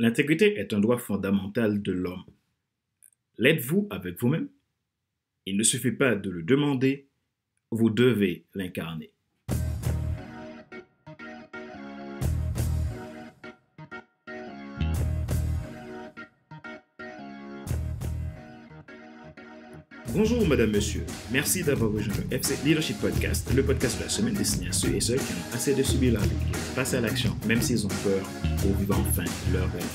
L'intégrité est un droit fondamental de l'homme. L'êtes-vous avec vous-même? Il ne suffit pas de le demander, vous devez l'incarner. Bonjour Madame, Monsieur. Merci d'avoir rejoint le FC Leadership Podcast, le podcast de la semaine destiné à ceux et celles qui ont assez de subir la vie et passer à l'action, même s'ils ont peur, pour vivre enfin leur rêve.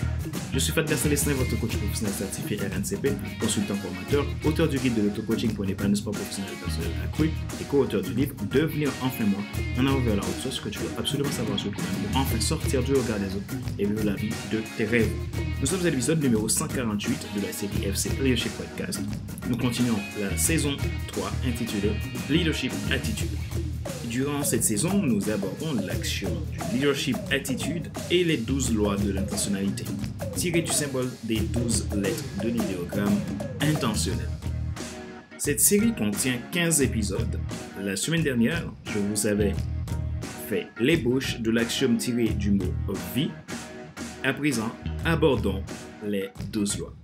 Je suis Fadler Célestin, votre coach professionnel certifié RNCP, consultant formateur, auteur du guide de l'auto-coaching pour un épanouissement professionnel et personnel accru et co-auteur du livre Devenir enfin moi, en avant vers la haute source que tu dois absolument savoir sur toi-même pour enfin sortir du regard des autres et vivre la vie de tes rêves. Nous sommes à l'épisode numéro 148 de la série FC Leadership Podcast. Nous continuons la saison 3 intitulée Leadership Attitude. Durant cette saison, nous abordons l'action du Leadership Attitude et les 12 lois de l'intentionnalité, tirées du symbole des 12 lettres de l'idéogramme intentionnel. Cette série contient 15 épisodes. La semaine dernière, je vous avais fait l'ébauche de l'axiome tiré du mot vie. À présent, abordons les 12 lois.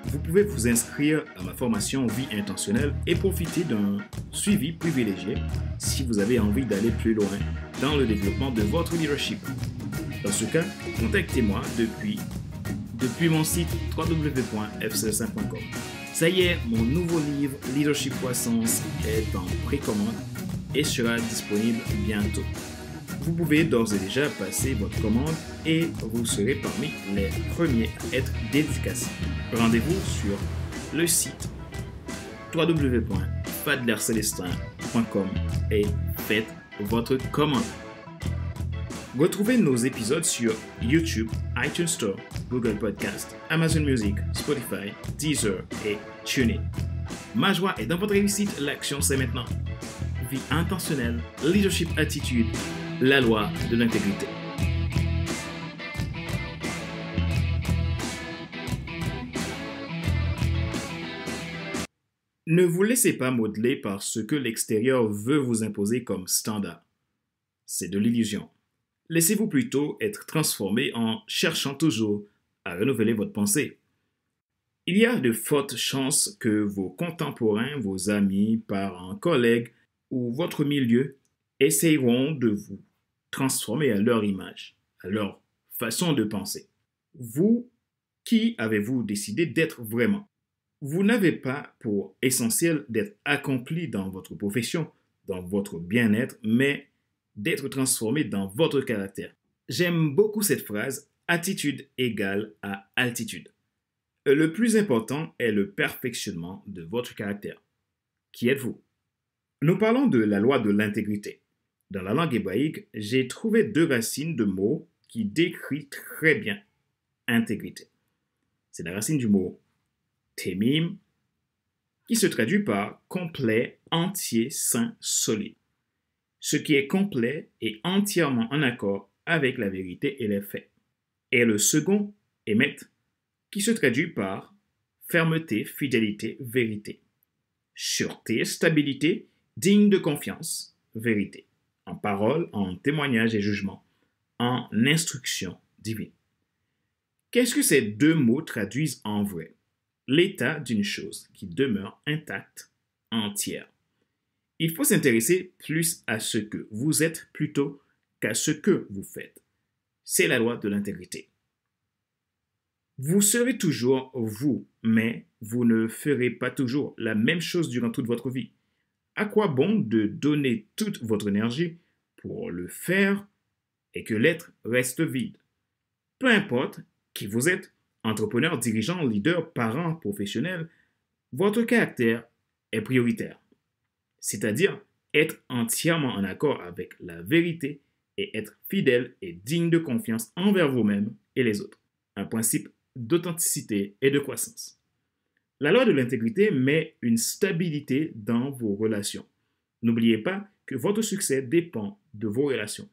Vous pouvez vous inscrire à ma formation Vie intentionnelle et profiter d'un suivi privilégié si vous avez envie d'aller plus loin dans le développement de votre leadership. Dans ce cas, contactez-moi depuis mon site www.fcelestin.com. Ça y est, mon nouveau livre Leadership Croissance est en précommande et sera disponible bientôt. Vous pouvez d'ores et déjà passer votre commande et vous serez parmi les premiers à être dédicacés. Rendez-vous sur le site www.fadlercelestin.com et faites votre commande. Retrouvez nos épisodes sur YouTube, iTunes Store, Google Podcast, Amazon Music, Spotify, Deezer et TuneIn. Ma joie est dans votre réussite, l'action c'est maintenant. Vie intentionnelle, leadership attitude, la loi de l'intégrité. Ne vous laissez pas modeler par ce que l'extérieur veut vous imposer comme standard. C'est de l'illusion. Laissez-vous plutôt être transformé en cherchant toujours à renouveler votre pensée. Il y a de fortes chances que vos contemporains, vos amis, parents, collègues ou votre milieu essayeront de vous transformer à leur image, à leur façon de penser. Vous, qui avez-vous décidé d'être vraiment? Vous n'avez pas pour essentiel d'être accompli dans votre profession, dans votre bien-être, mais d'être transformé dans votre caractère. J'aime beaucoup cette phrase, attitude égale à altitude. Le plus important est le perfectionnement de votre caractère. Qui êtes-vous? Nous parlons de la loi de l'intégrité. Dans la langue hébraïque, j'ai trouvé deux racines de mots qui décrivent très bien intégrité. C'est la racine du mot temim, qui se traduit par complet, entier, sain, solide. Ce qui est complet et entièrement en accord avec la vérité et les faits. Et le second, émet, qui se traduit par fermeté, fidélité, vérité. Sûreté, stabilité, digne de confiance, vérité. En parole, en témoignage et jugement, en instruction divine. Qu'est-ce que ces deux mots traduisent en vrai? L'état d'une chose qui demeure intacte, entière. Il faut s'intéresser plus à ce que vous êtes plutôt qu'à ce que vous faites. C'est la loi de l'intégrité. Vous serez toujours vous, mais vous ne ferez pas toujours la même chose durant toute votre vie. À quoi bon de donner toute votre énergie pour le faire et que l'être reste vide? Peu importe qui vous êtes, entrepreneur, dirigeant, leader, parent, professionnel, votre caractère est prioritaire. C'est-à-dire être entièrement en accord avec la vérité et être fidèle et digne de confiance envers vous-même et les autres. Un principe d'authenticité et de croissance. La loi de l'intégrité met une stabilité dans vos relations. N'oubliez pas que votre succès dépend de vos relations.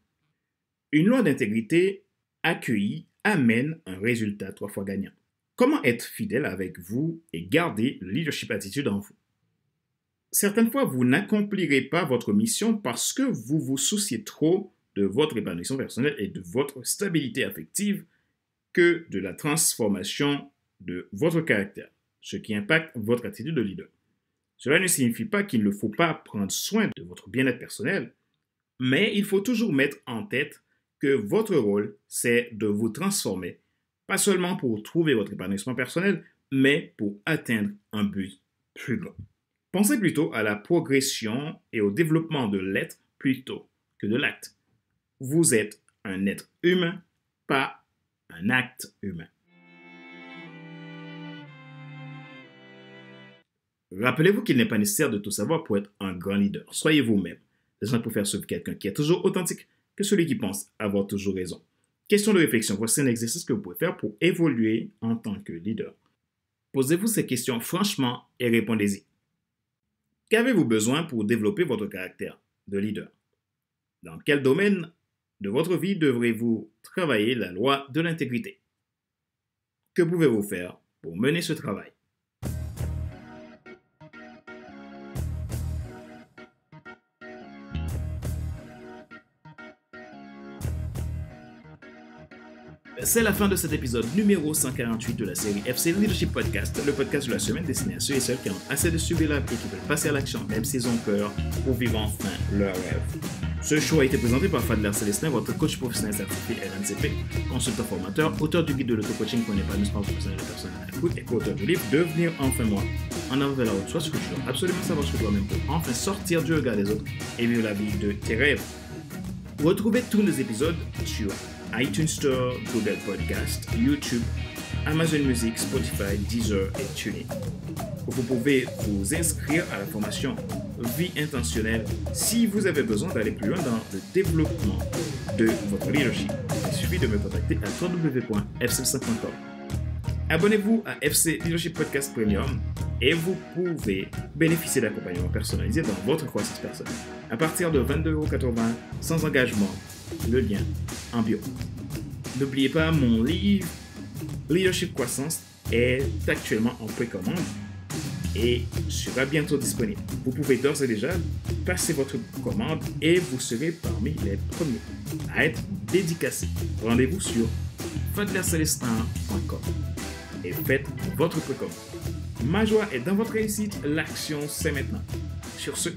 Une loi d'intégrité accueillie amène un résultat 3 fois gagnant. Comment être fidèle avec vous et garder le leadership attitude en vous? Certaines fois, vous n'accomplirez pas votre mission parce que vous vous souciez trop de votre épanouissement personnel et de votre stabilité affective que de la transformation de votre caractère, ce qui impacte votre attitude de leader. Cela ne signifie pas qu'il ne faut pas prendre soin de votre bien-être personnel, mais il faut toujours mettre en tête que votre rôle, c'est de vous transformer, pas seulement pour trouver votre épanouissement personnel, mais pour atteindre un but plus grand. Pensez plutôt à la progression et au développement de l'être plutôt que de l'acte. Vous êtes un être humain, pas un acte humain. Rappelez-vous qu'il n'est pas nécessaire de tout savoir pour être un grand leader. Soyez vous-même. Les gens préfèrent suivre quelqu'un qui est toujours authentique que celui qui pense avoir toujours raison. Question de réflexion. Voici un exercice que vous pouvez faire pour évoluer en tant que leader. Posez-vous ces questions franchement et répondez-y. Qu'avez-vous besoin pour développer votre caractère de leader? Dans quel domaine de votre vie devrez-vous travailler la loi de l'intégrité? Que pouvez-vous faire pour mener ce travail? C'est la fin de cet épisode numéro 148 de la série FC Leadership Podcast, le podcast de la semaine destiné à ceux et celles qui ont assez de subir la vie et qui veulent passer à l'action, même s'ils ont peur, pour vivre enfin leur rêve. Ce show a été présenté par Fadler Célestin, votre coach professionnel certifié RNCP, consultant formateur, auteur du guide de l'auto-coaching pour un épanouissement professionnel de personnes à l'écoute et co-auteur du livre Devenir enfin moi. En avant vers la route, soit ce que tu dois absolument savoir sur toi-même pour enfin sortir du regard des autres et vivre la vie de tes rêves. Retrouvez tous nos épisodes sur iTunes Store, Google Podcast, YouTube, Amazon Music, Spotify, Deezer et TuneIn. Vous pouvez vous inscrire à la formation Vie intentionnelle si vous avez besoin d'aller plus loin dans le développement de votre leadership. Il suffit de me contacter à www.fc5.com. Abonnez-vous à FC Leadership Podcast Premium et vous pouvez bénéficier d'accompagnement personnalisé dans votre croissance personnelle. À partir de 22,80 € sans engagement, le lien en bio. N'oubliez pas, mon livre Leadership Croissance est actuellement en précommande et sera bientôt disponible. Vous pouvez d'ores et déjà passer votre commande et vous serez parmi les premiers à être dédicacés. Rendez-vous sur fadlercelestin.com et faites votre précommande. Ma joie est dans votre réussite, l'action c'est maintenant. Sur ce,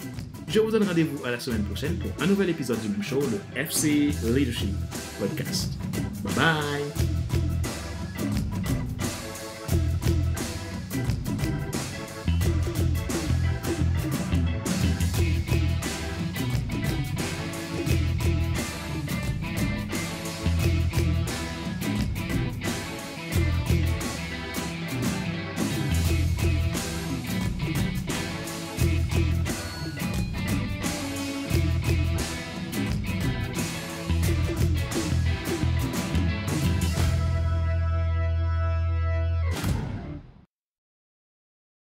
je vous donne rendez-vous à la semaine prochaine pour un nouvel épisode du même show, le FC Leadership Podcast. Bye bye!